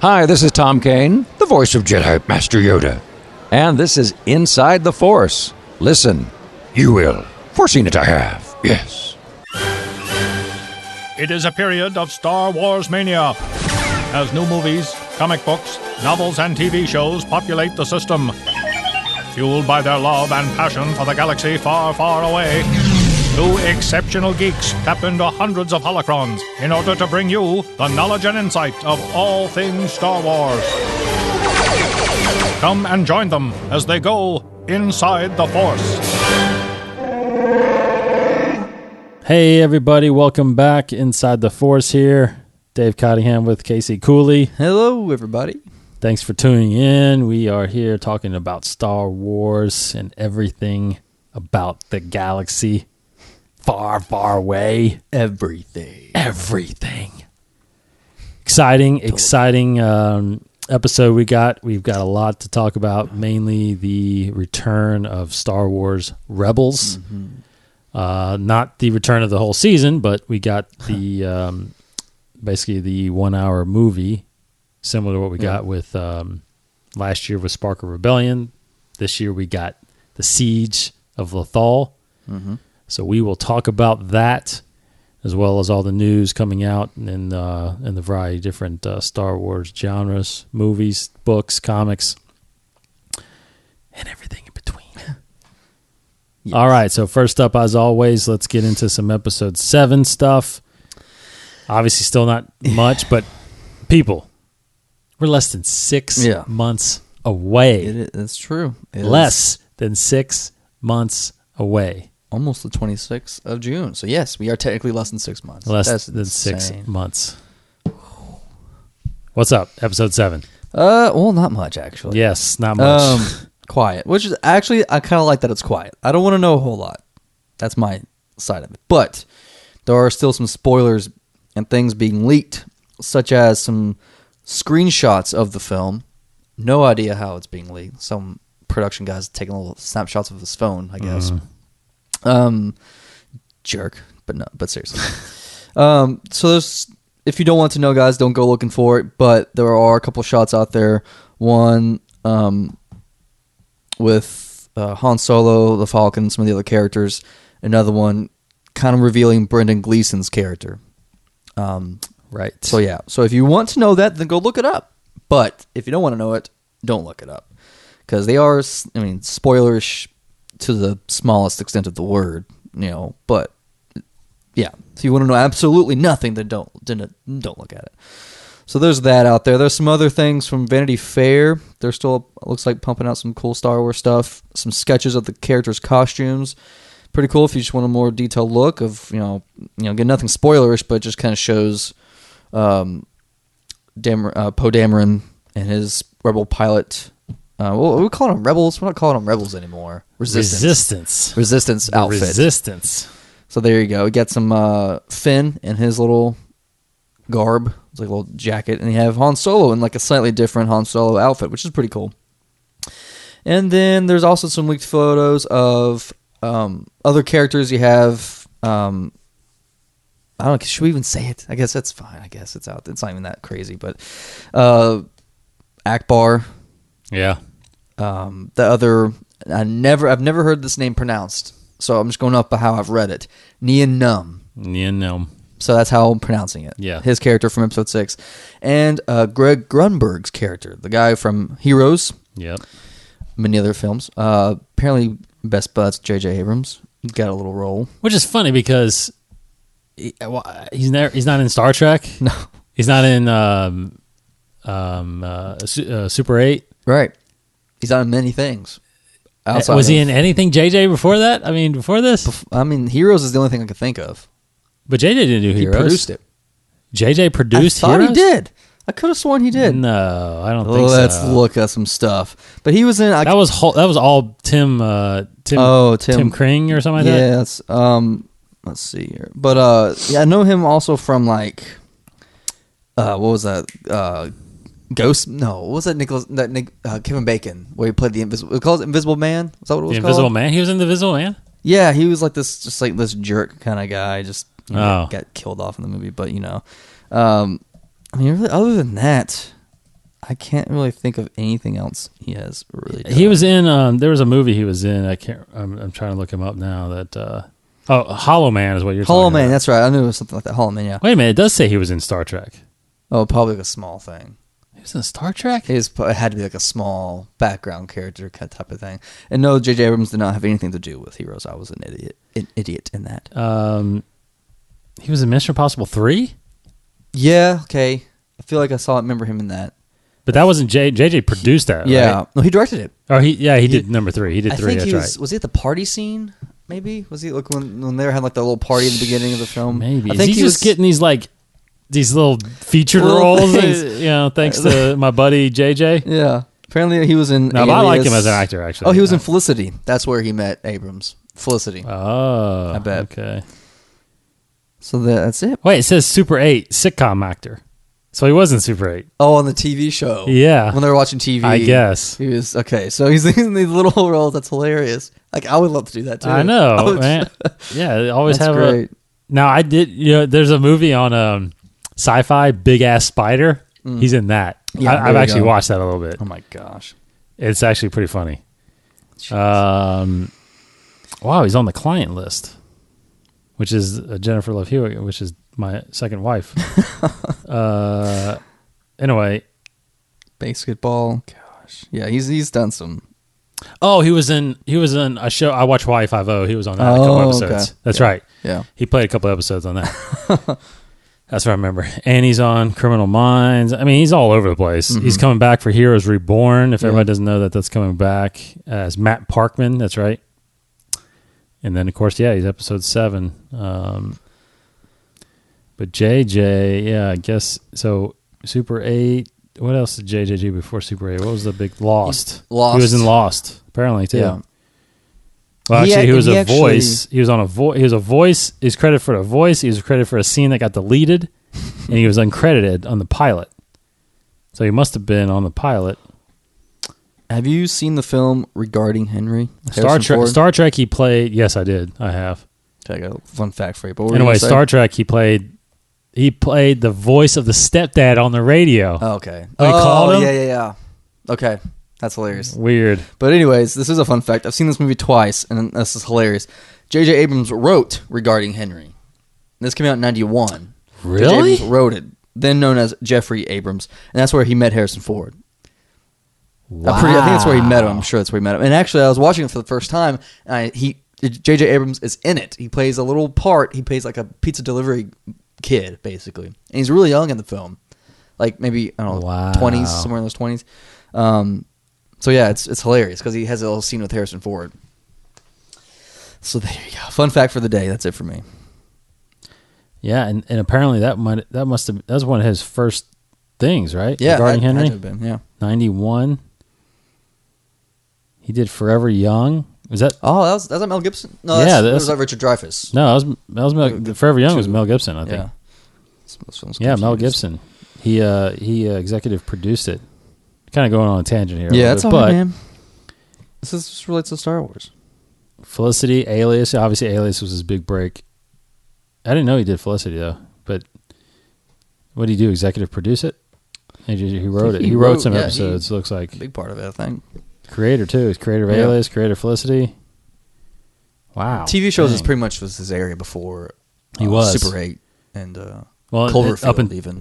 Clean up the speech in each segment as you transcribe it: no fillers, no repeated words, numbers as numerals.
Hi, this is Tom Kane, the voice of Jedi Master Yoda. And this is Inside the Force. Listen, you will. Foreseen it I have, yes. It is a period of Star Wars mania, as new movies, comic books, novels, and TV shows populate the system. Fueled by their love and passion for the galaxy far, far away, two exceptional geeks tap into hundreds of holocrons in order to bring you the knowledge and insight of all things Star Wars. Come and join them as they go inside the Force. Hey everybody, welcome back. Inside the Force here. Dave Cottingham with Casey Cooley. Hello everybody. Thanks for tuning in. We are here talking about Star Wars and everything about the galaxy. Far, far away. Everything. Exciting episode we got. We've got a lot to talk about, mainly the return of Star Wars Rebels. Mm-hmm. Not the return of the whole season, but we got the basically the 1 hour movie, similar to what we got with last year with Spark of Rebellion. This year we got the Siege of Lothal. Mm-hmm. So we will talk about that, as well as all the news coming out in the variety of different Star Wars genres, movies, books, comics, and everything in between. Yes. All right, so first up, as always, let's get into some Episode 7 stuff. Obviously still not much, but people, we're less than 6 months away. That's true. Less than 6 months away. Almost the 26th of June. So, yes, we are technically less than 6 months. That's than insane. 6 months. What's up? Episode 7. Well, not much, actually. Yes, not much. Quiet. Which is actually, I kind of like that it's quiet. I don't want to know a whole lot. That's my side of it. But there are still some spoilers and things being leaked, such as some screenshots of the film. No idea how it's being leaked. Some production guys taking little snapshots of his phone, I guess. Jerk, but seriously. So there's, if you don't want to know, guys, don't go looking for it, but there are a couple shots out there. One with Han Solo, the Falcon, some of the other characters. Another one kind of revealing Brendan Gleeson's character. Right. So yeah, so if you want to know that, then go look it up. But if you don't want to know it, don't look it up. Because they are, spoilers to the smallest extent of the word, but yeah, if you want to know absolutely nothing, then don't look at it. So there's that out there. There's some other things from Vanity Fair. They're still, looks like, pumping out some cool Star Wars stuff, some sketches of the characters' costumes. Pretty cool if you just want a more detailed look of, get nothing spoilerish, but just kind of shows Poe Dameron and his rebel pilot. We call them rebels. We're not calling them rebels anymore. Resistance outfit. Resistance. So there you go. We got some Finn in his little garb. It's like a little jacket. And you have Han Solo in like a slightly different Han Solo outfit, which is pretty cool. And then there's also some leaked photos of other characters. You have, I don't know, should we even say it? I guess that's fine. I guess it's out. It's not even that crazy. But Akbar. Yeah. The other, I've never heard this name pronounced, so I'm just going up by how I've read it. Nien Nunb. So that's how I'm pronouncing it. Yeah. His character from Episode 6. And Greg Grunberg's character, the guy from Heroes. Yep. Many other films. Apparently, best buds, J.J. Abrams. Got a little role. Which is funny because he's not in Star Trek. No. He's not in Super 8. Right. He's done many things. Was he in anything JJ before that? I mean, before this? Heroes is the only thing I could think of. But JJ didn't do Heroes. He produced it. JJ produced Heroes? I thought Heroes? he did. I could have sworn he did. No, I don't think so. Let's look at some stuff. But he was in... That was all Tim Kring or something like that? Yes. Let's see here. But I know him also from what was that? Ghost? No, what was that? Kevin Bacon, where he played the Invisible. It calls it Invisible Man. Is that what it was called? Invisible Man. He was in the Invisible Man. Yeah, he was like this jerk kind of guy. Just got killed off in the movie. But really, other than that, I can't really think of anything else he has really done. He was in. There was a movie he was in. I can't. I'm trying to look him up now. That. Hollow Man is what you're Hollow talking Man, about. that's right. I knew it was something like that. Hollow Man, yeah. Wait a minute. It does say he was in Star Trek. Oh, probably like a small thing. He was in Star Trek? It had to be like a small background character type of thing. And no, J.J. Abrams did not have anything to do with Heroes. I was an idiot in that. He was in Mission Impossible 3? Yeah, okay. I feel like I remember him in that. But that wasn't JJ produced that, Yeah. right? No, he directed it. Oh, he did number 3. He did 3, that's right. Was he at the party scene, maybe? Was he like when they had like the little party at the beginning of the film? Maybe. I think he just getting these little featured roles, thanks to my buddy JJ. Yeah. Apparently he was in No, but I like him as an actor, actually. Oh, he was in Felicity. That's where he met Abrams. Felicity. Oh, I bet. Okay. So that's it. Wait, it says Super 8 sitcom actor. So he was in Super 8. Oh, on the TV show. Yeah. When they were watching TV. I guess. He was, okay, so he's in these little roles. That's hilarious. Like, I would love to do that, too. I know, man. Yeah, they always That's have great. Now, I did, there's a movie on Sci-Fi, Big Ass Spider. He's in that. Yeah, I've there you actually go. watched that a little bit. Oh, my gosh. It's actually pretty funny. Wow, he's on the client list, which is Jennifer Love Hewitt, which is my second wife. Anyway, Basketball. Gosh. Yeah, he's done some. oh, he was in a show. I watched Hawaii Five-0. He was on that a couple episodes. Okay. That's Yeah. right. Yeah. He played a couple episodes on that. That's what I remember. And he's on Criminal Minds. I mean, he's all over the place. He's coming back for Heroes Reborn. If everybody doesn't know that, that's coming back as Matt Parkman. That's right. And then, of course, he's episode 7. But JJ, I guess, so Super 8. What else did JJ do before Super 8? What was the big Lost? Lost. He was in Lost, apparently, too. Yeah. Well, He actually, he was a actually- voice. He was on a voice. He was a voice. He's credited for a voice. He was credited for a scene that got deleted, and he was uncredited on the pilot. So he must have been on the pilot. Have you seen the film Regarding Henry? Star Trek. He played. Yes, I did. I have. I got a fun fact for you. But what were you Anyway, gonna say? Star Trek. He played the voice of the stepdad on the radio. Oh, okay. Oh, he called him? Yeah. Okay. That's hilarious. Weird. But anyways, this is a fun fact. I've seen this movie twice, and this is hilarious. J.J. Abrams wrote Regarding Henry. This came out in 91. Really? J.J. Abrams wrote it, then known as Jeffrey Abrams, and that's where he met Harrison Ford. Wow. I think that's where he met him. I'm sure that's where he met him. And actually, I was watching it for the first time, and J.J. Abrams is in it. He plays a little part. He plays like a pizza delivery kid, basically. And he's really young in the film. Like maybe, I don't know, Wow. 20s, somewhere in those 20s. So yeah, it's hilarious because he has a little scene with Harrison Ford. So there you go. Fun fact for the day. That's it for me. Yeah, and apparently that was one of his first things, right? Yeah, Regarding had Henry. to have been, yeah. 91. He did Forever Young. Was that? Oh, that was Mel Gibson? No, Yeah, that was Richard Dreyfuss. No, that was Forever Young was Mel Gibson, I think. Yeah. Those films Yeah, Mel confused. Gibson. He executive produced it. Kind of going on a tangent here. Yeah, that's all right, but man. This relates to Star Wars. Felicity, Alias. Obviously, Alias was his big break. I didn't know he did Felicity though. But what did he do? Executive produce it? He wrote it. He wrote some episodes. Looks like Big part of it, I think. creator too. He's creator of Alias, creator of Felicity. Wow. TV shows is Dang. pretty much was his area before. He was. Super 8 and Cloverfield even.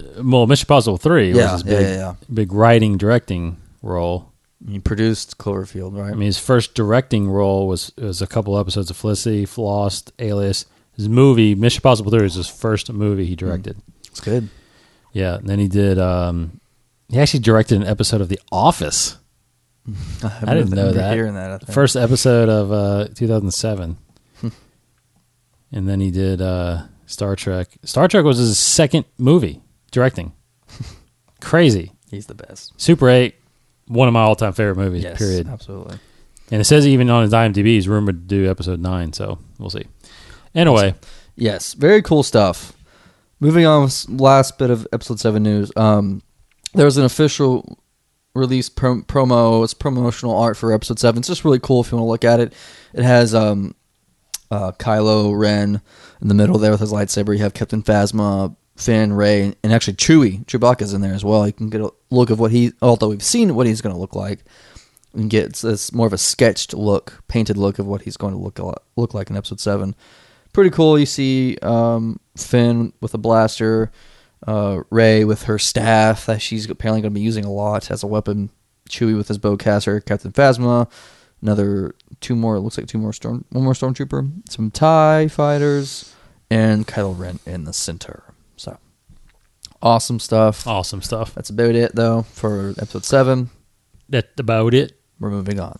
Mission Impossible 3 Yeah, was his yeah. big writing directing role. He produced Cloverfield, right? I mean, his first directing role was a couple episodes of Felicity, Lost, Alias. His movie, Mission Impossible 3, is his first movie he directed. It's good. Yeah, and then he did. He actually directed an episode of The Office. I didn't know that. Hearing that, I think. First episode of 2007. And then he did Star Trek. Star Trek was his second movie directing. Crazy. He's the best. Super 8, one of my all-time favorite movies, Yes, period. absolutely. And it says even on his IMDb, he's rumored to do episode 9, so we'll see. Anyway. Yes, very cool stuff. Moving on with last bit of episode 7 news. There was an official release promo. It's promotional art for episode 7. It's just really cool if you want to look at it. It has Kylo Ren in the middle there with his lightsaber. You have Captain Phasma Finn, Rey, and actually Chewbacca's in there as well. You can get a look of although we've seen what he's going to look like, and get this more of a sketched look, painted look of what he's going to look like in Episode 7. Pretty cool. You see Finn with a blaster, Rey with her staff that she's apparently going to be using a lot as a weapon, Chewie with his bowcaster, Captain Phasma, one more Stormtrooper, some TIE fighters, and Kylo Ren in the center. So, awesome stuff. Awesome stuff. That's about it, though, for Episode 7. That's about it. We're moving on.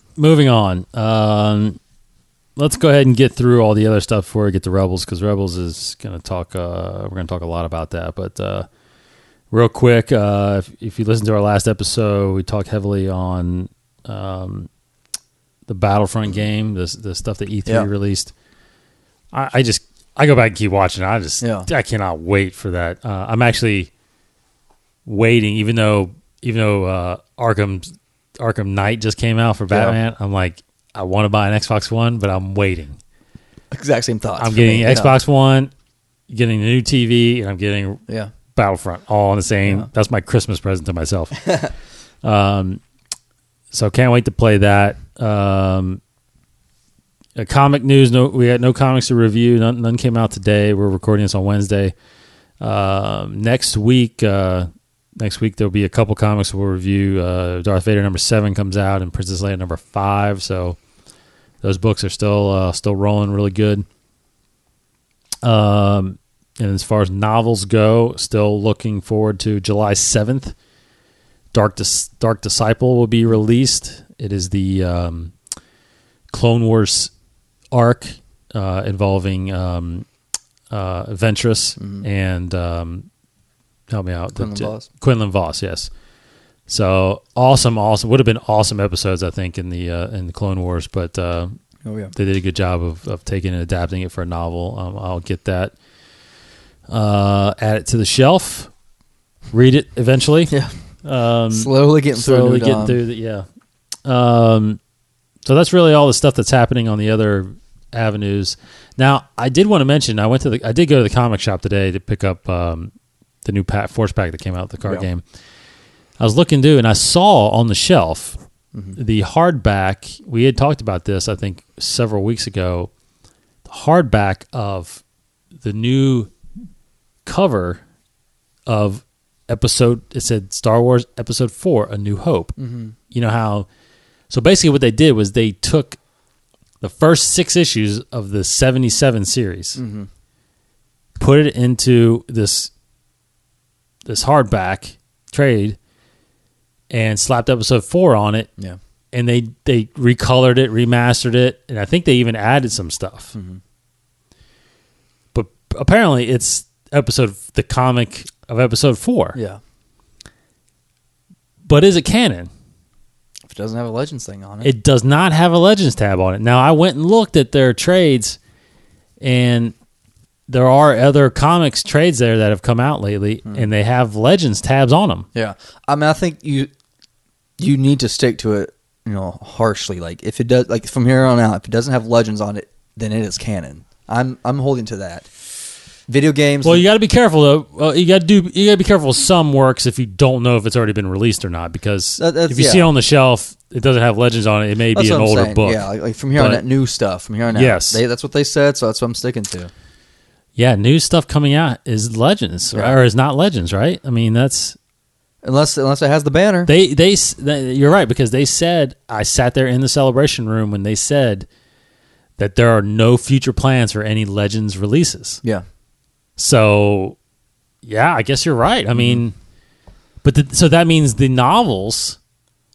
Let's go ahead and get through all the other stuff before we get to Rebels, because Rebels is going to talk. We're going to talk a lot about that. But real quick, if you listen to our last episode, we talked heavily on the Battlefront game, the stuff that E3 released. I go back and keep watching it. I cannot wait for that. I'm actually waiting, even though Arkham Knight just came out for Batman. I'm like, I want to buy an Xbox One, but I'm waiting. Exact same thoughts. I'm getting Xbox One, getting a new TV, and I'm getting Battlefront all on the same. Yeah. That's my Christmas present to myself. So can't wait to play that. Comic news, we had no comics to review. None came out today. We're recording this on Wednesday. Next week there'll be a couple comics we'll review. Darth Vader number 7 comes out, and Princess Leia number 5. So those books are still rolling really good. And as far as novels go, still looking forward to July 7th. Dark Disciple will be released. It is the Clone Wars arc involving Ventress and help me out. Quinlan Voss, yes. So awesome. Would have been awesome episodes, I think, in the Clone Wars, but they did a good job of taking and adapting it for a novel. I'll get that. Add it to the shelf. Read it eventually. Yeah. Slowly getting through it. Yeah. So that's really all the stuff that's happening on the other avenues. Now, I did want to mention, I did go to the comic shop today to pick up the new Force Pack that came out with the card game. I was looking and I saw on the shelf the hardback. We had talked about this, I think, several weeks ago. The hardback of the new cover of it said Star Wars Episode 4, A New Hope. You know how... So basically what they did was they took the first 6 issues of the 77 series, put it into this hardback trade, and slapped Episode 4 on it. Yeah. And they recolored it, remastered it, and I think they even added some stuff. But apparently it's the comic of Episode 4. Yeah. But is it canon? If it doesn't have a Legends thing on it. It does not have a Legends tab on it. Now, I went and looked at their trades, and there are other comics trades there that have come out lately, and they have Legends tabs on them. Yeah. I mean, I think you need to stick to it, harshly. Like, if it does, like, from here on out, if it doesn't have Legends on it, then it is canon. I'm holding to that. Video games. Well, you got to be careful though. You got to be careful with some works if you don't know if it's already been released or not. Because if you see it on the shelf, it doesn't have Legends on it. It may be an older book. Yeah, like from here on out, new stuff. From here on out, yes, that's what they said. So that's what I'm sticking to. Yeah, new stuff coming out is Legends, or is not Legends, right? I mean, that's unless it has the banner. You're right, because they said, I sat there in the celebration room when they said that there are no future plans for any Legends releases. Yeah. So, yeah, I guess you're right. I mean, so that means the novels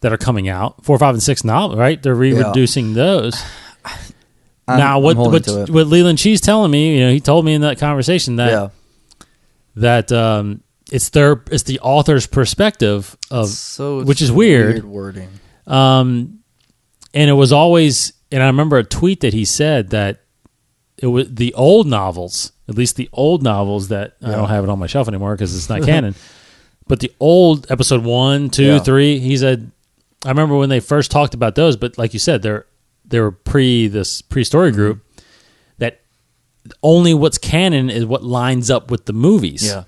that are coming out, 4, 5, and 6 novels, right? They're reducing those. Now, what Leland Cheese telling me, he told me in that conversation that it's the author's perspective of, which is weird wording. And it was always, and I remember a tweet that he said that it was the old novels, at least the old novels that I don't have it on my shelf anymore because it's not canon. But the old Episode 1, 2, 3, he said, I remember when they first talked about those, but like you said, they were pre-story group, that only what's canon is what lines up with the movies. Yeah.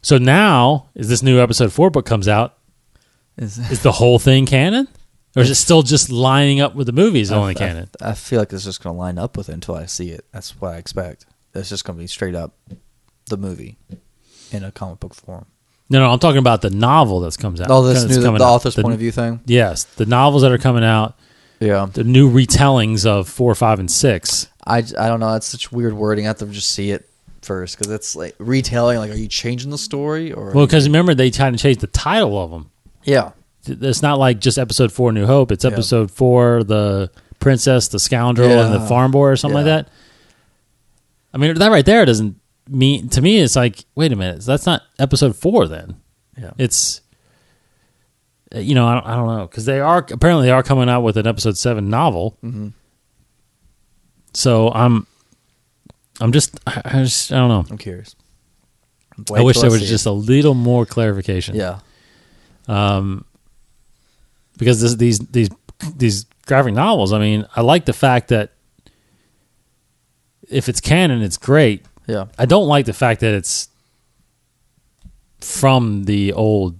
So now, as this new episode 4 book comes out, is the whole thing canon? Or is it still just lining up with the movies only canon? I feel like it's just going to line up with it until I see it. That's what I expect. It's just going to be straight up the movie in a comic book form. No, I'm talking about the novel that comes out. Oh, this new, the author's point of view thing? Yes, the novels that are coming out. Yeah. The new retellings of 4, 5, and 6. I don't know. It's such weird wording. I have to just see it first because it's like retelling. Like, are you changing the story? Or well, because remember, they tried to change the title of them. Yeah. It's not like just episode 4, New Hope. It's episode 4, the princess, the scoundrel, and the farm boy or something like that. I mean, that right there doesn't mean, to me, it's like, wait a minute, that's not episode 4 then. Yeah. It's, I don't know, because they are coming out with an episode 7 novel. Mm-hmm. So I don't know. I'm curious. I wish there was just a little more clarification. Yeah. Because these graphic novels, I mean, I like the fact that if it's canon, it's great. Yeah. I don't like the fact that it's from the old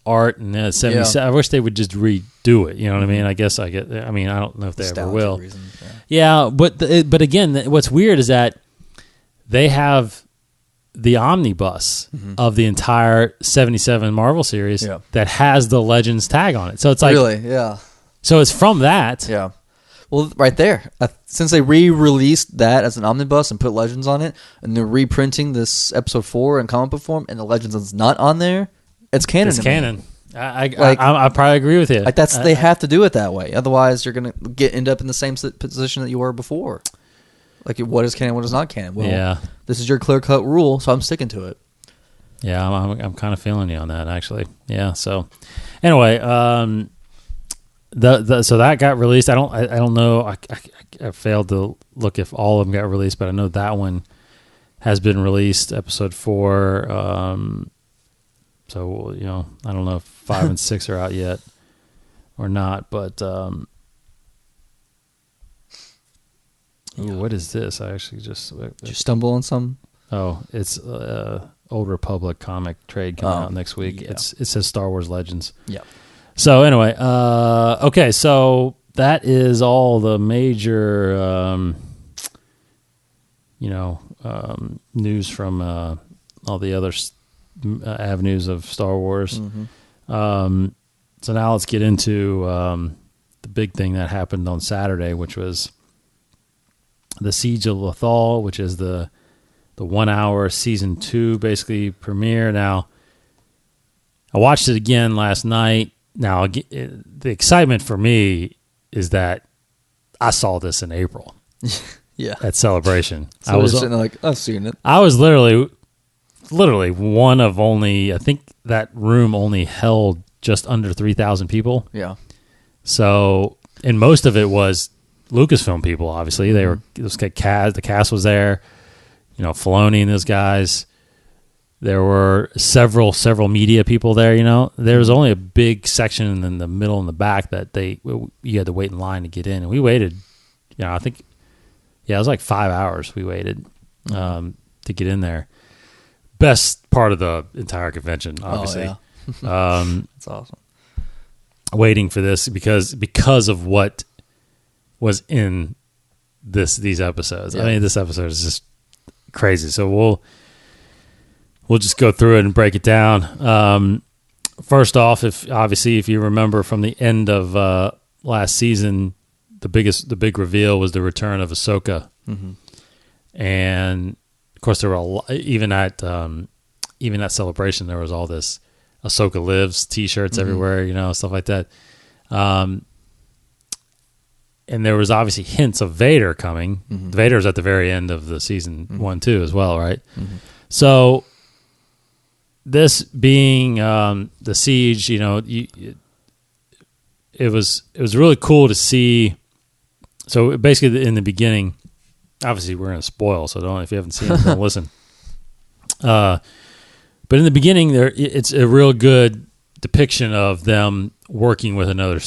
art and 77. Yeah. I wish they would just redo it. You know what I mean? I guess I don't know if they ever will. Reasons, yeah, but again, what's weird is that they have the omnibus of the entire 77 Marvel series that has the Legends tag on it. So it's like, really, yeah. So it's from that. Yeah. Well, right there, since they re-released that as an omnibus and put Legends on it, and they're reprinting this episode 4 in comic book form, and the Legends is not on there, it's canon. It's canon. I probably agree with you. Like they have to do it that way. Otherwise, you're gonna end up in the same position that you were before. Like, what is canon, what is not canon? Well, this is your clear-cut rule, so I'm sticking to it. Yeah, I'm kind of feeling you on that, actually. Yeah. So, anyway, so that got released. I don't know. I failed to look if all of them got released, but I know that one has been released. Episode 4. So I don't know if 5 and 6 are out yet or not, but. What is this? I actually just... Did you stumble on some? Oh, it's Old Republic comic trade coming out next week. Yeah. It says Star Wars Legends. Yeah. So anyway, okay, so that is all the major, news from all the other avenues of Star Wars. Mm-hmm. So now let's get into the big thing that happened on Saturday, which was the Siege of Lothal, which is the 1 hour season 2 basically premiere. Now, I watched it again last night. Now, the excitement for me is that I saw this in April. Yeah. At Celebration. So I was sitting there like, I've seen it. I was literally one of only, I think that room only held just under 3,000 people. Yeah. So, and most of it was Lucasfilm people, obviously. They were, the cast was there, Filoni and those guys. There were several media people there, There was only a big section in the middle and the back that you had to wait in line to get in. And we waited, I think, it was like 5 hours we waited to get in there. Best part of the entire convention, obviously. Oh, yeah. That's awesome. Waiting for this because of what was in these episodes. Yeah. I mean, this episode is just crazy. So we'll just go through it and break it down. First off, if you remember from the end of last season, the big reveal was the return of Ahsoka, and of course there were even at Celebration there was all this Ahsoka Lives T-shirts everywhere, stuff like that. And there was obviously hints of Vader coming. Mm-hmm. Vader's at the very end of the season 1 too, as well, right? Mm-hmm. So this being the Siege, it was really cool to see. So basically, in the beginning, obviously we're going to spoil, so if you haven't seen it, don't listen. But in the beginning, it's a real good depiction of them working with another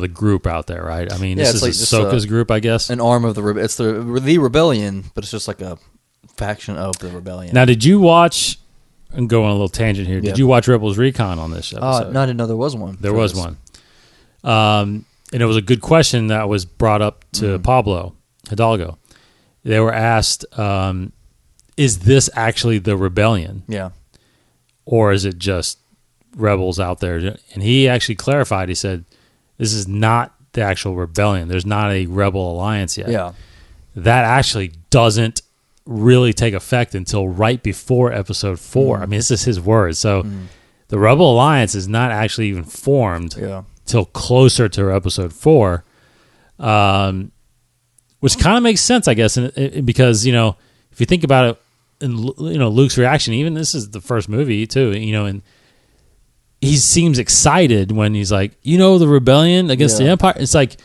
group out there, right? I mean, this is like Ahsoka's group, I guess. An arm of it's the rebellion, but it's just like a faction of the rebellion. Now, did you watch and go on a little tangent here. Yeah. Did you watch Rebels Recon on this episode? No, I didn't know there was one. There was one. And it was a good question that was brought up to Pablo Hidalgo. They were asked, is this actually the rebellion? Yeah. Or is it just rebels out there? And he actually clarified. He said, this is not the actual rebellion. There's not a rebel alliance yet. Yeah. That actually doesn't really take effect until right before episode 4. I mean, this is his words. So the rebel alliance is not actually even formed till closer to episode 4, which kind of makes sense, I guess, because, you know, if you think about it, and, you know, Luke's reaction, even this is the first movie too, you know, and he seems excited when he's like, you know, the rebellion against the Empire. It's like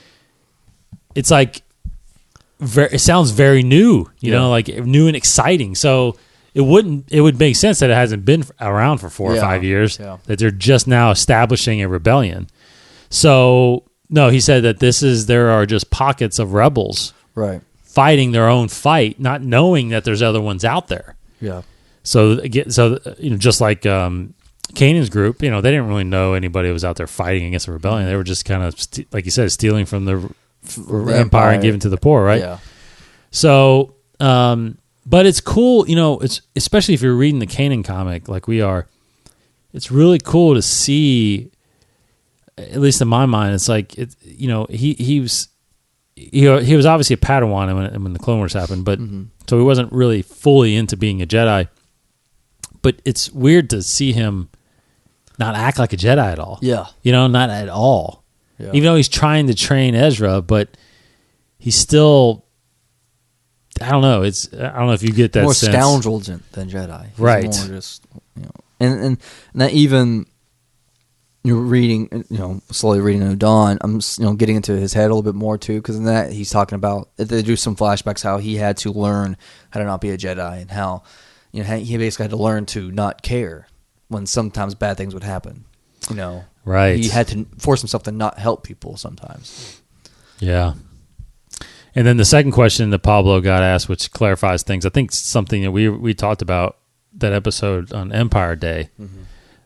it sounds very new, you know, like new and exciting. So it would make sense that it hasn't been around for 4 or 5 years, that they're just now establishing a rebellion. So no, he said that there are just pockets of rebels, right, fighting their own fight, not knowing that there's other ones out there. Yeah. So you know, just like Kanan's group, you know, they didn't really know anybody was out there fighting against the rebellion. They were just kind of, like you said, stealing from the empire and giving to the poor, right? Yeah. So, but it's cool, you know, it's especially if you're reading the Kanan comic like we are. It's really cool to see, at least in my mind. It's like you know, he was obviously a Padawan when the Clone Wars happened, but so he wasn't really fully into being a Jedi. But it's weird to see him not act like a Jedi at all. Yeah. You know, not at all. Yeah. Even though he's trying to train Ezra, but he's still, I don't know. I don't know if you get that more sense. Scoundrel than Jedi. He's right. More just, you know, and that even you're reading, you know, slowly reading New Dawn. I'm, you know, getting into his head a little bit more too, because in that he's talking about, they do some flashbacks how he had to learn how to not be a Jedi, and how, you know, he basically had to learn to not care when sometimes bad things would happen. You know, right? He had to force himself to not help people sometimes. Yeah. And then the second question that Pablo got asked, which clarifies things, I think something that we talked about that episode on Empire Day.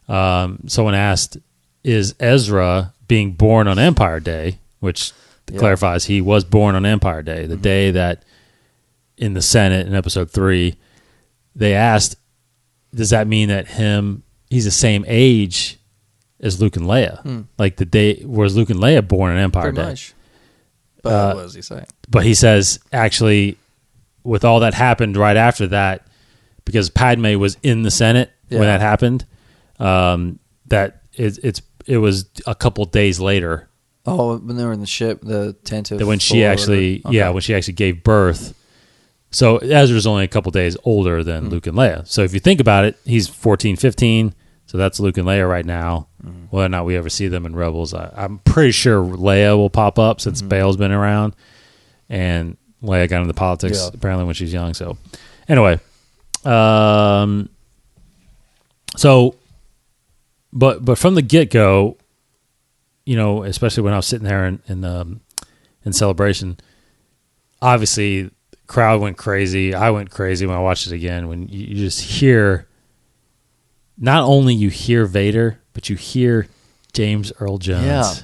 Someone asked, is Ezra being born on Empire Day, which clarifies he was born on Empire Day, the day that in the Senate in episode 3, they asked, does that mean that he's the same age as Luke and Leia? Like the day, was Luke and Leia born on Empire Pretty Day? much. But what does he say? But he says, actually, with all that happened right after that, because Padme was in the Senate when that happened, that it was a couple days later. Oh, when they were in the ship, the tent of when she actually, when she actually gave birth. So Ezra's only a couple days older than Luke and Leia. So if you think about it, he's 14, 15. So that's Luke and Leia right now. Whether or not we ever see them in Rebels, I'm pretty sure Leia will pop up since Bail's been around. And Leia got into politics apparently when she's young. So anyway, but from the get-go, you know, especially when I was sitting there in Celebration, obviously the crowd went crazy. I went crazy when I watched it again. When you just hear, not only you hear Vader, but you hear James Earl Jones.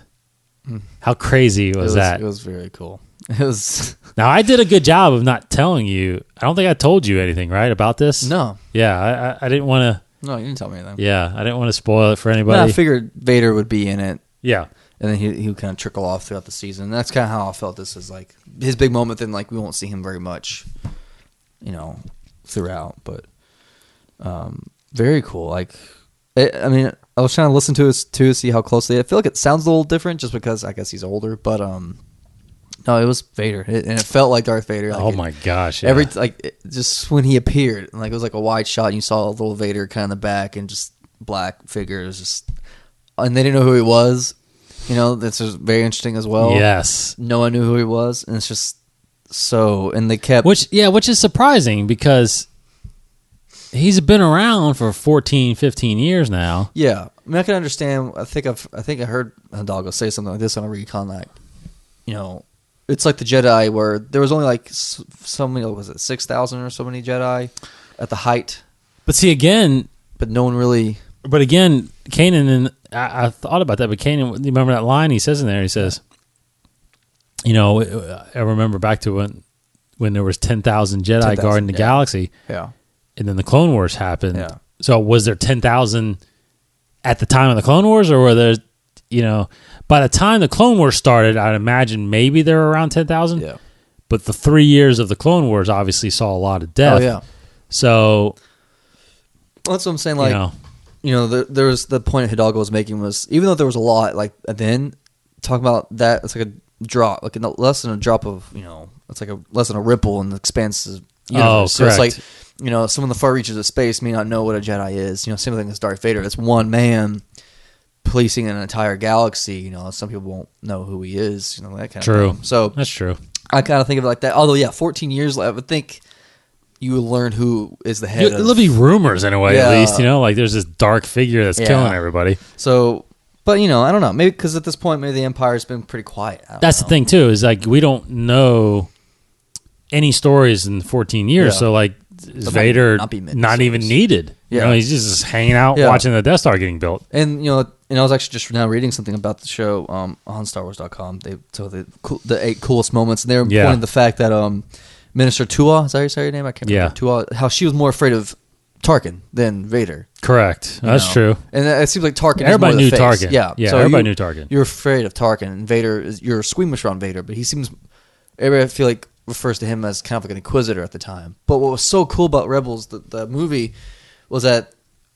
Yeah. How crazy was that? It was very cool. It was. Now, I did a good job of not telling you. I don't think I told you anything, right, about this? No. Yeah, I didn't want to. No, you didn't tell me anything. Yeah, I didn't want to spoil it for anybody. No, I figured Vader would be in it. Yeah. And then he would kind of trickle off throughout the season. And that's kind of how I felt this is like his big moment. Then like we won't see him very much, you know, throughout. But very cool. Like, I mean, I was trying to listen to it to see how closely. I feel like it sounds a little different just because I guess he's older. But no, it was Vader, and it felt like Darth Vader. Like oh my gosh! Yeah. Just when he appeared, like it was like a wide shot, and you saw a little Vader kind of in the back, and just black figure. It was just, and they didn't know who he was. You know, that's just very interesting as well. Yes, no one knew who he was, and it's just so. And they kept which is surprising because he's been around for 14, 15 years now. Yeah, I mean, I can understand. I think I heard Hidalgo say something like this on a recon, like, you know. It's like the Jedi where there was only like so many, was it 6,000 or so many Jedi at the height? But see, again, but no one really. But again, Kanan, and I thought about that, but Kanan, you remember that line he says in there? He says, I remember back to when there was 10,000 Jedi guarding the galaxy. Yeah. And then the Clone Wars happened. Yeah. So was there 10,000 at the time of the Clone Wars, or were there, by the time the Clone Wars started, I'd imagine maybe there were around 10,000. Yeah. But the 3 years of the Clone Wars obviously saw a lot of death. Oh, yeah. So. Well, that's what I'm saying. Like, there was the point Hidalgo was making was, even though there was a lot, like, then talking about that, it's like a drop, like less than a drop of, it's like less than a ripple in the expanse of universe. Oh, so correct. It's like, some of the far reaches of space may not know what a Jedi is. Same thing as Darth Vader. It's one man policing an entire galaxy. Some people won't know who he is. That kind of thing. So that's true. I kind of think of it like that. Although, 14 years, I would think you would learn who is the head. There'll be rumors in a way, at least. Like there's this dark figure that's killing everybody. So. But, I don't know. Maybe because at this point, maybe the Empire's been pretty quiet. That's the thing, too, is like we don't know any stories in 14 years. So, like, is Vader not even needed? Yeah. He's just hanging out watching the Death Star getting built. And, and I was actually just now reading something about the show on StarWars.com. The 8 coolest moments. And they were pointing the fact that Minister Tua, is that how you say your name? I can't remember. Tua, how she was more afraid of Tarkin than Vader. Correct. That's true. And it seems like Tarkin everybody is more knew the face. Tarkin. Yeah. So everybody knew Tarkin. You're afraid of Tarkin, and Vader you're squeamish around Vader, but he seems, everybody I feel like refers to him as kind of like an inquisitor at the time. But what was so cool about Rebels, the movie, was that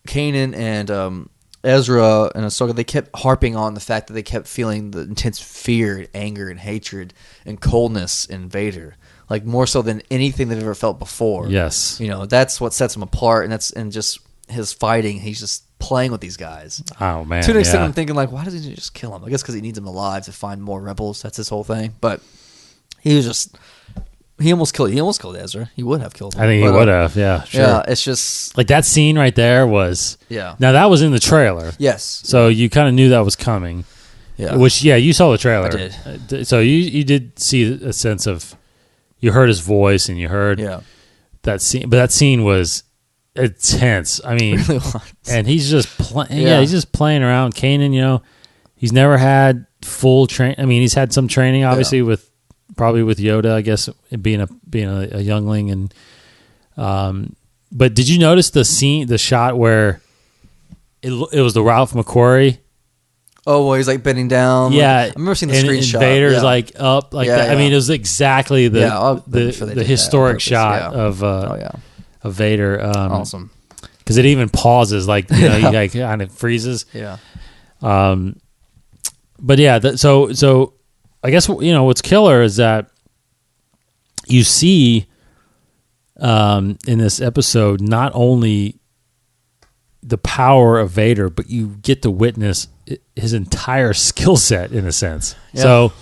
Kanan and Ezra and Ahsoka, they kept harping on the fact that they kept feeling the intense fear, and anger, and hatred, and coldness in Vader. Like more so than anything they've ever felt before. Yes. That's what sets him apart, and just his fighting. He's just playing with these guys. Oh man! To an extent, I'm thinking like, why doesn't he just kill him? I guess because he needs them alive to find more rebels. That's his whole thing. But he almost killed Ezra. He would have killed him. I think he would have. Yeah. Sure. Yeah. It's just like that scene right there was. Yeah. Now that was in the trailer. Yes. So you kind of knew that was coming. Yeah. Which you saw the trailer. I did. So you did see a sense of. You heard his voice and you heard that scene, but that scene was intense. I mean, it really was. And he's just playing. Yeah, he's just playing around. Kanan, he's never had full train. I mean, he's had some training, obviously, with Yoda, I guess, being a youngling. And but did you notice the shot where it was the Ralph McQuarrie? Oh, well, he's like bending down. Yeah, I remember seeing the screenshot. And Vader's like up, like that. Yeah. I mean, it was exactly the historic shot of Vader. Awesome, because it even pauses, like he like kind of freezes. Yeah. But yeah, so I guess what's killer is that you see in this episode not only the power of Vader, but you get to witness his entire skill set in a sense. Yeah. So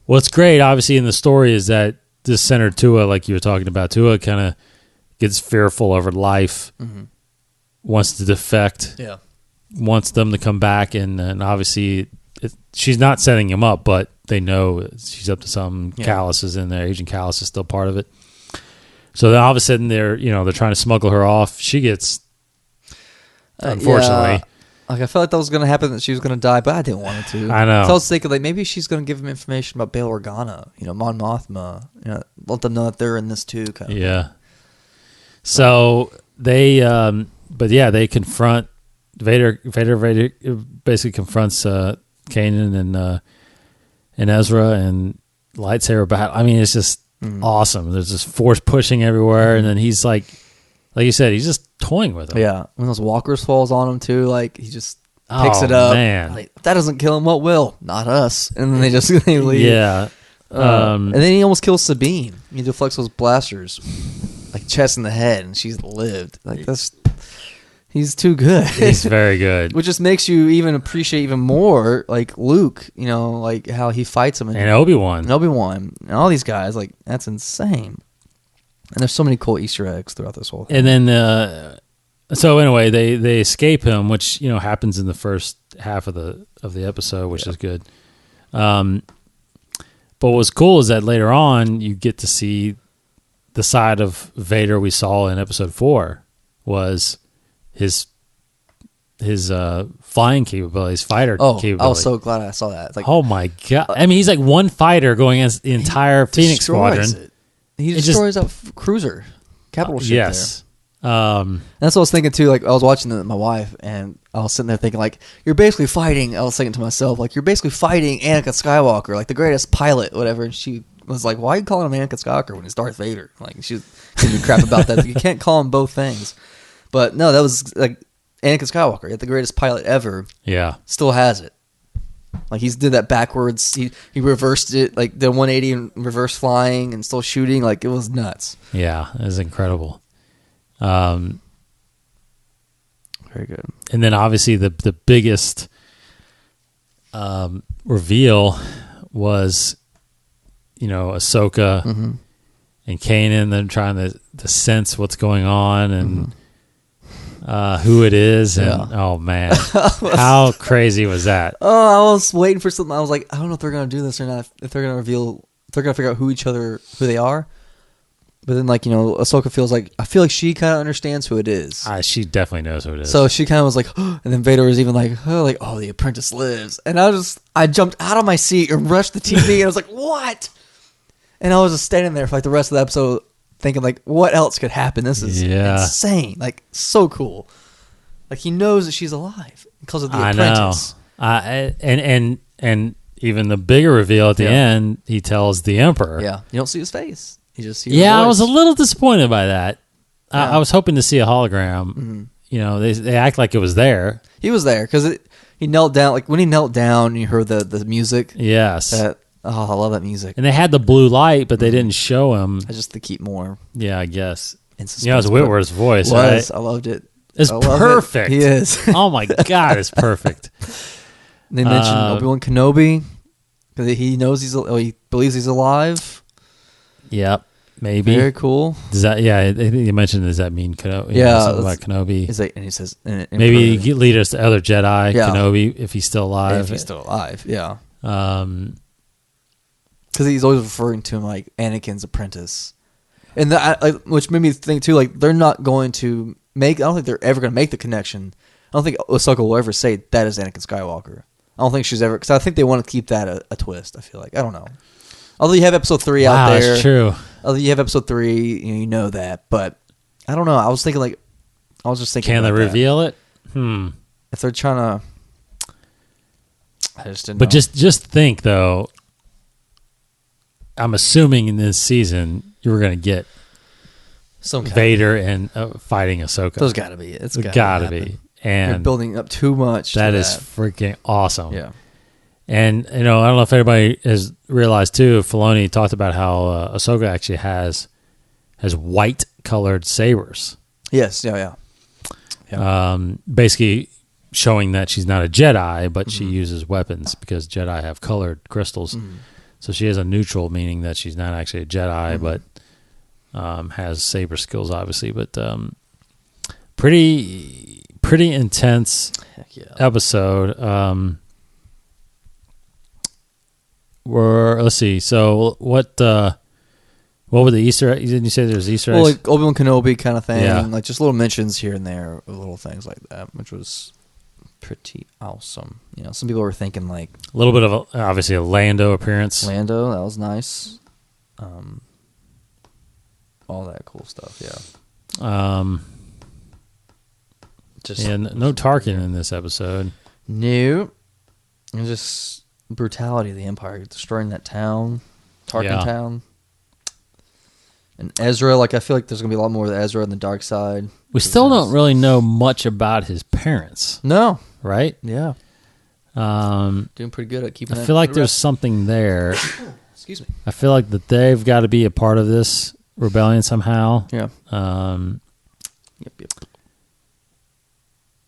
what's great, obviously, in the story is that this center Tua, like you were talking about, Tua kind of gets fearful over life, wants to defect, wants them to come back, and obviously she's not setting him up, but they know she's up to something. Yeah. Callus is in there. Agent Callus is still part of it. So then all of a sudden they're trying to smuggle her off. She gets, unfortunately. Like I felt like that was going to happen, that she was going to die, but I didn't want it to. I know. So I was thinking like maybe she's going to give him information about Bail Organa, Mon Mothma, let them know that they're in this too. Kind of. Yeah. So they, they confront Vader. Vader basically confronts Kanan and Ezra, and lightsaber battle. I mean, it's just awesome. There's this force pushing everywhere, and then he's like you said, he's just toying with him. Yeah, when those walkers falls on him too, like he just picks it up. Man, like, if that doesn't kill him, what will? Not us. And then they leave. Yeah. And then he almost kills Sabine. He deflects those blasters, like chest in the head, and she's lived. Like he's too good. He's very good. Which just makes you even appreciate even more, like Luke. Like how he fights him, and Obi-Wan, and all these guys. Like that's insane. And there's so many cool Easter eggs throughout this whole thing. And then, so anyway, they escape him, which happens in the first half of the episode, which is good. But what's cool is that later on you get to see the side of Vader we saw in episode 4 was his flying capabilities, fighter capabilities. I was so glad I saw that. It's like, oh my god! I mean, he's like one fighter going against the entire Phoenix Squadron. He destroys that cruiser, capital ship. Yes. There. And that's what I was thinking too. Like I was watching it with my wife, and I was sitting there thinking, like, you're basically fighting. I was thinking to myself, like, you're basically fighting Anakin Skywalker, like the greatest pilot, whatever. And she was like, "Why are you calling him Anakin Skywalker when he's Darth Vader?" Like she's giving me crap about that. You can't call him both things. But no, that was like Anakin Skywalker, yet the greatest pilot ever. Yeah, still has it. Like he's did that backwards. He reversed it, like the 180 and reverse flying and still shooting. Like it was nuts. Yeah, it was incredible. Very good. And then obviously the biggest reveal was, Ahsoka and Kanan, them trying to sense what's going on and who it is. And oh man, how crazy was that? Oh, I was waiting for something. I was like, I don't know if they're going to do this or not. If they're going to reveal, if they're going to figure out who they are. But then, like, Ahsoka feels like, I feel like she kind of understands who it is. She definitely knows who it is. So she kind of was like, and then Vader was even like, oh, the Apprentice lives. And I jumped out of my seat and rushed the TV and I was like, what? And I was just standing there for like the rest of the episode thinking like, what else could happen? This is insane. Like, so cool. Like, he knows that she's alive because of the Apprentice. I know. And even the bigger reveal at the end, he tells the Emperor. Yeah. You don't see his face. You just see I was a little disappointed by that. I was hoping to see a hologram. They act like it was there. He was there because he knelt down. Like when he knelt down, you heard the music. Yes. I love that music. And they had the blue light, but they didn't show him. Just to keep more. Yeah, I guess. It was Whitworth's voice, right? I loved it. It's perfect. He is. Oh my God, it's perfect. They mentioned Obi-Wan Kenobi because he knows he believes he's alive. Yep, maybe. Very cool. Does that? Yeah, I think you mentioned. Does that mean Kenobi? Something about Kenobi. And he says maybe he lead us to other Jedi. Yeah. Kenobi, if he's still alive. If he's still alive, yeah. Because he's always referring to him like Anakin's apprentice, and which made me think too. Like they're not going to make. I don't think they're ever going to make the connection. I don't think Ahsoka will ever say that is Anakin Skywalker. I don't think she's ever, because I think they want to keep that a twist. I feel like, I don't know. Although you have episode 3 out there. That's true. Although you have episode 3, you know that. But I don't know. I was thinking Can they reveal it? If they're trying to, I just didn't. But just think though. I'm assuming in this season you were going to get some Vader and fighting Ahsoka. Those got to be it. It's got to be. And they're building up too much. That is freaking awesome. Yeah. And, I don't know if everybody has realized, too, Filoni talked about how Ahsoka actually has white-colored sabers. Yes, yeah. Basically showing that she's not a Jedi, but she uses weapons because Jedi have colored crystals. So she has a neutral, meaning that she's not actually a Jedi, but has saber skills, obviously. But pretty intense episode. Let's see. So what were the Easter eggs? Didn't you say there's Easter eggs? Well, like Obi-Wan Kenobi kind of thing. Yeah. Like just little mentions here and there, little things like that, which was pretty awesome. Some people were thinking like a little bit of obviously a Lando appearance. Lando, that was nice. All that cool stuff. Yeah. And no Tarkin in this episode. No. And just brutality of the Empire, destroying that town, Tarkin town. And Ezra, I feel like there's going to be a lot more of Ezra on the dark side. We still don't really know much about his parents. No. Right? Yeah. Doing pretty good at keeping that. I feel like there's something there. Excuse me. I feel like that they've got to be a part of this rebellion somehow. Yeah. Yep.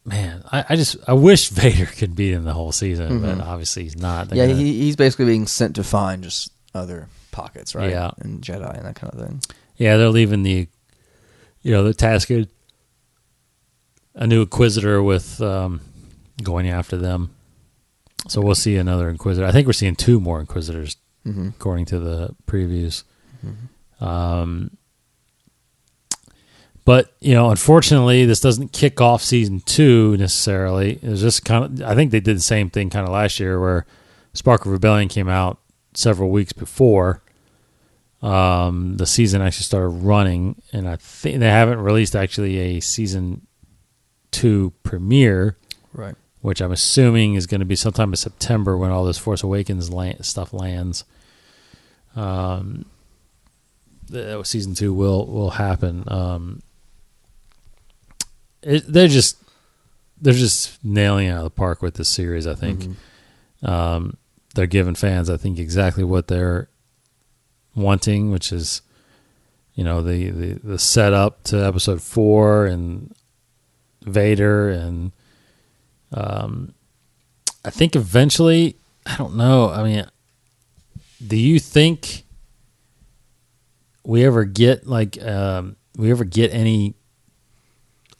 Man, I wish Vader could be in the whole season, but obviously he's not. He's basically being sent to find just other pockets, right? Yeah. And Jedi and that kind of thing. Yeah, they're leaving the task a new Inquisitor with going after them. So we'll see another Inquisitor. I think we're seeing 2 more Inquisitors, according to the previews. But, unfortunately, this doesn't kick off season 2 necessarily. It was just I think they did the same thing kind of last year where Spark of Rebellion came out several weeks before the season actually started running. And I think they haven't released actually a season 2 premiere, Right. which I'm assuming is going to be sometime in September when all this Force Awakens stuff lands. Season 2 will happen. They're just nailing it out of the park with this series. I think they're giving fans, I think, exactly what they're wanting, which is, the setup to Episode 4 and Vader, and I think eventually, I don't know. I mean, do you think we ever get any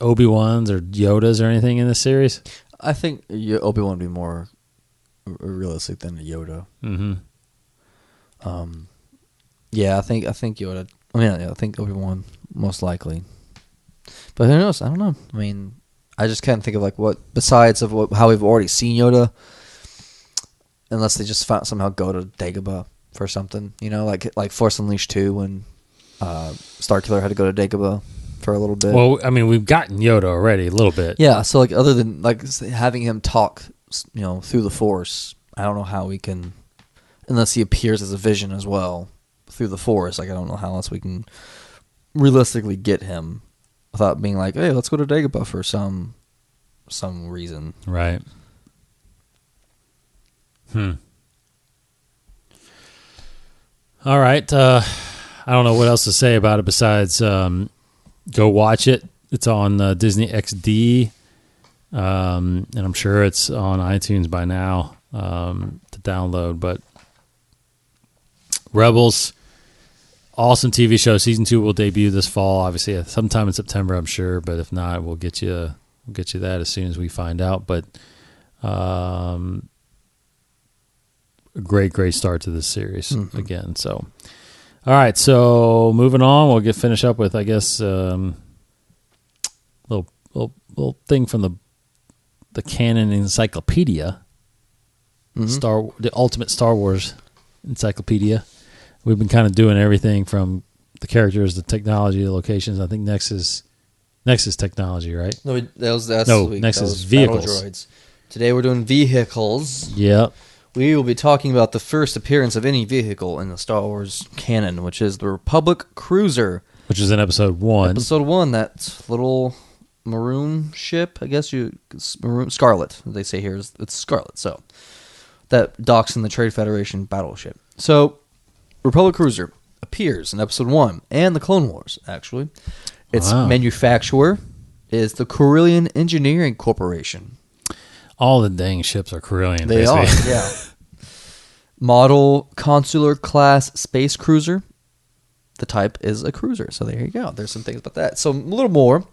Obi-Wans or Yodas or anything in this series? I think Obi-Wan would be more realistic than a Yoda. Mm-hmm. Yeah, I think Yoda. I think Obi-Wan most likely. But who knows? I don't know. I mean, I just can't think of what besides of how we've already seen Yoda, unless they just somehow go to Dagobah for something. Like Force Unleashed 2 when Starkiller had to go to Dagobah for a little bit. Well, I mean, we've gotten Yoda already a little bit. Yeah, so other than having him talk, through the Force, I don't know how we can, unless he appears as a vision as well through the Force. I don't know how else we can realistically get him without being like, hey, let's go to Dagobah for some reason. Right. All right. I don't know what else to say about it besides go watch it. It's on Disney XD, and I'm sure it's on iTunes by now to download. But Rebels, awesome TV show. Season 2 will debut this fall, obviously sometime in September, I'm sure. But if not, we'll get you that as soon as we find out. But a great start to this series again. So, all right. So moving on, we'll finish up with, I guess, little thing from the canon encyclopedia, the Ultimate Star Wars Encyclopedia. We've been kind of doing everything from the characters, the technology, the locations. I think next is technology, right? No, that's next is vehicles. Battle droids. Today we're doing vehicles. Yep. We will be talking about the first appearance of any vehicle in the Star Wars canon, which is the Republic Cruiser. Which is in Episode 1. Episode 1, that little maroon ship, I guess maroon Scarlet. They say here it's Scarlet. So that docks in the Trade Federation battleship. So Republic Cruiser appears in Episode 1 and the Clone Wars. Actually, its manufacturer is the Corellian Engineering Corporation. All the dang ships are Corellian. They basically. are, yeah. Model Consular class space cruiser. The type is a cruiser. So there you go. There's some things about that. So a little more.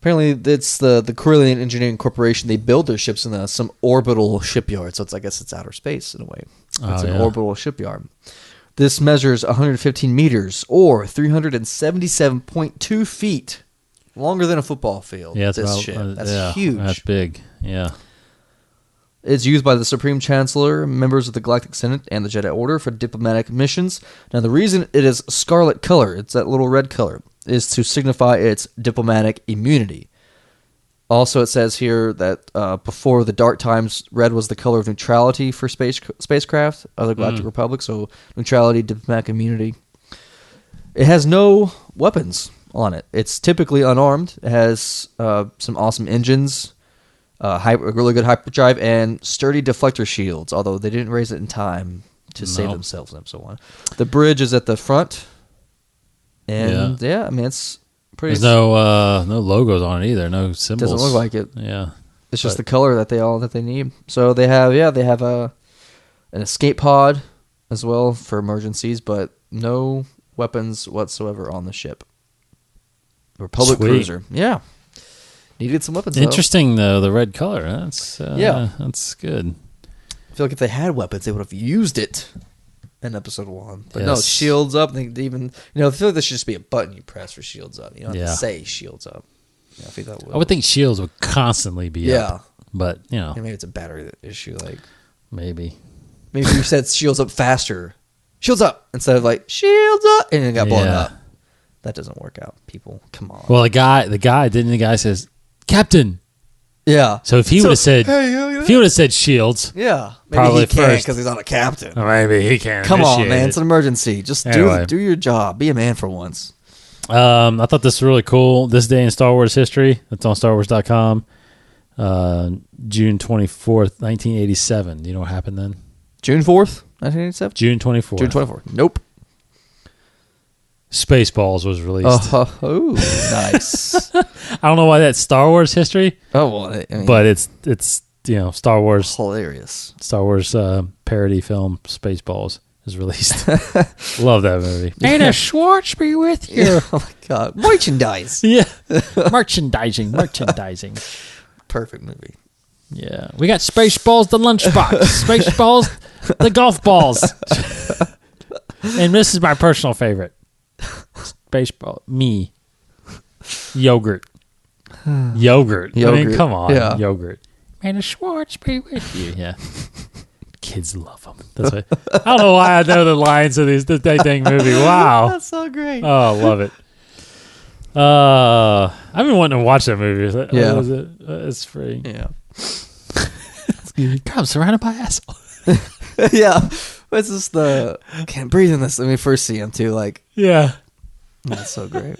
Apparently, it's the Corellian Engineering Corporation. They build their ships in some orbital shipyard. So I guess it's outer space in a way. It's an orbital shipyard. This measures 115 meters or 377.2 feet. Longer than a football field. Yeah, that's huge. That's big. Yeah. It's used by the Supreme Chancellor, members of the Galactic Senate, and the Jedi Order for diplomatic missions. Now, the reason it is scarlet color, it's that little red color, is to signify its diplomatic immunity. Also, it says here that before the dark times, red was the color of neutrality for spacecraft of the Galactic Republic, so neutrality, diplomatic immunity. It has no weapons on it. It's typically unarmed. It has some awesome engines, a really good hyperdrive, and sturdy deflector shields, although they didn't raise it in time to save themselves in Episode 1. The bridge is at the front, and it's pretty... There's no logos on it either, no symbols. Doesn't look like it. Yeah. It's just the color that they need. So they have an escape pod as well for emergencies, but no weapons whatsoever on the ship. Republic Cruiser. Yeah. Needed some weapons, Interesting, though, the red color. That's good. I feel like if they had weapons, they would have used it. in episode 1. But no, Yes. shields up. They even I feel like there should just be a button you press for shields up. You don't have Yeah. to say shields up. Yeah, I think that I would think shields would constantly be up. But, Yeah, maybe it's a battery issue. Like maybe. maybe you said shields up faster. Shields up instead of like shields up, and it got blown Yeah. up. That doesn't work out. People, come on. Well, the guy says, Captain. Yeah. So if he would have said, hey, if he would have said shields, yeah, maybe Probably he can't first. because he's not a captain. or maybe he can. Come on, initiate man, it. it's an emergency. Just Anyway. do your job. Be a man for once. I thought this was really cool. This day in Star Wars history. That's on StarWars.com. June 24th, 1987. Do you know what happened then? June 4th, 1987. June 24th. June 24th. Nope. Spaceballs was released. Oh, nice. I don't know why that's Star Wars history, Oh well, I mean, but it's Star Wars hilarious. Parody film Spaceballs is released. Love that movie. May the Schwartz be with you. Oh my god, merchandise. Yeah. merchandising. Perfect movie. Yeah. We got Spaceballs the lunchbox. Spaceballs the golf balls. And this is my personal favorite. Baseball. Me. Yogurt. Yogurt. I mean, Yogurt. come on. Yeah. Yogurt. May the Schwartz be with you. Yeah. Kids love them. That's what, I don't know why I know the lines of this dang movie. Wow. That's so great. Oh, I love it. I've been wanting to watch that movie. Yeah. What is it? It's free. Yeah. God, I'm surrounded by assholes. Yeah. What's this? I can't breathe in this. When we first see him too, like Yeah. that's so great.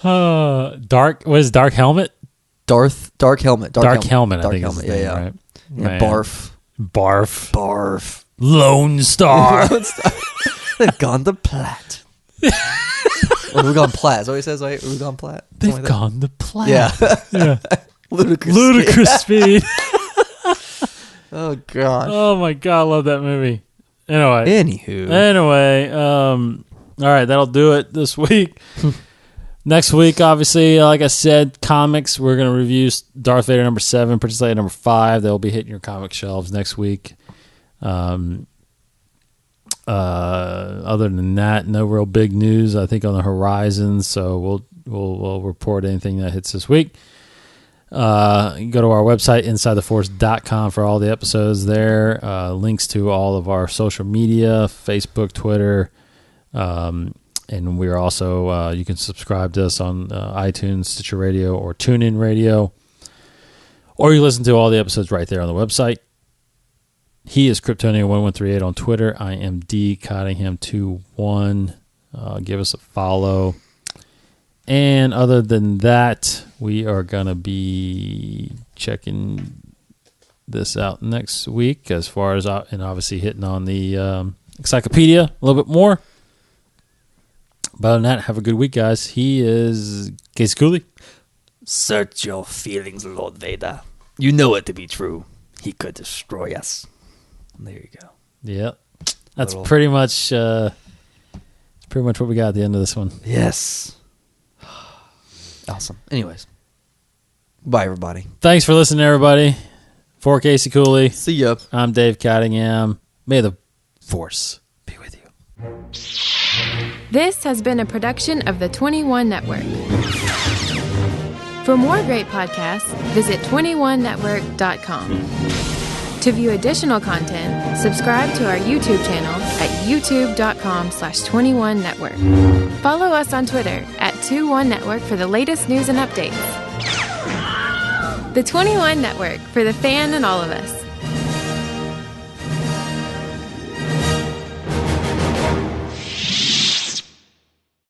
What is Dark Helmet? Dark helmet. Dark Helmet, I Dark think helmet. is his name, Yeah. right? Yeah. Man. Barf. Barf. Lone Star. They've gone to Platt. Or we've gone Platt. Is that what he says, right? We've gone Platt. They've Something like gone to Platt. that. Yeah. Yeah. Ludicrous. Ludicrous speed. Oh gosh. Oh my god, I love that movie. Anyway. Anywho. All right, that'll do it this week. Next week, obviously, like I said, comics. We're going to review Darth Vader number 7, Princess Leia number 5. They'll be hitting your comic shelves next week. Other than that, no real big news, I think, on the horizon. So we'll report anything that hits this week. You can go to our website, InsideTheForce.com, for all the episodes there. Links to all of our social media, Facebook, Twitter. And we're also, you can subscribe to us on iTunes, Stitcher Radio, or TuneIn Radio. Or you listen to all the episodes right there on the website. He is Kryptonia1138 on Twitter. I am D Cottingham21. Give us a follow. And other than that, we are going to be checking this out next week as far as, and obviously hitting on the encyclopedia a little bit more. But other than that, have a good week, guys. He is Casey Cooley. Search your feelings, Lord Vader. You know it to be true. He could destroy us. There you go. Yep. That's Little- pretty much what we got at the end of this one. Yes. Awesome. Anyways. Bye, everybody. Thanks for listening, everybody. For Casey Cooley, See ya. I'm Dave Cottingham. May the Force be with you. This has been a production of the 21 Network. For more great podcasts, visit 21network.com. To view additional content, subscribe to our YouTube channel at youtube.com/21network. Follow us on Twitter at 21network for the latest news and updates. The 21 Network, for the fan and all of us.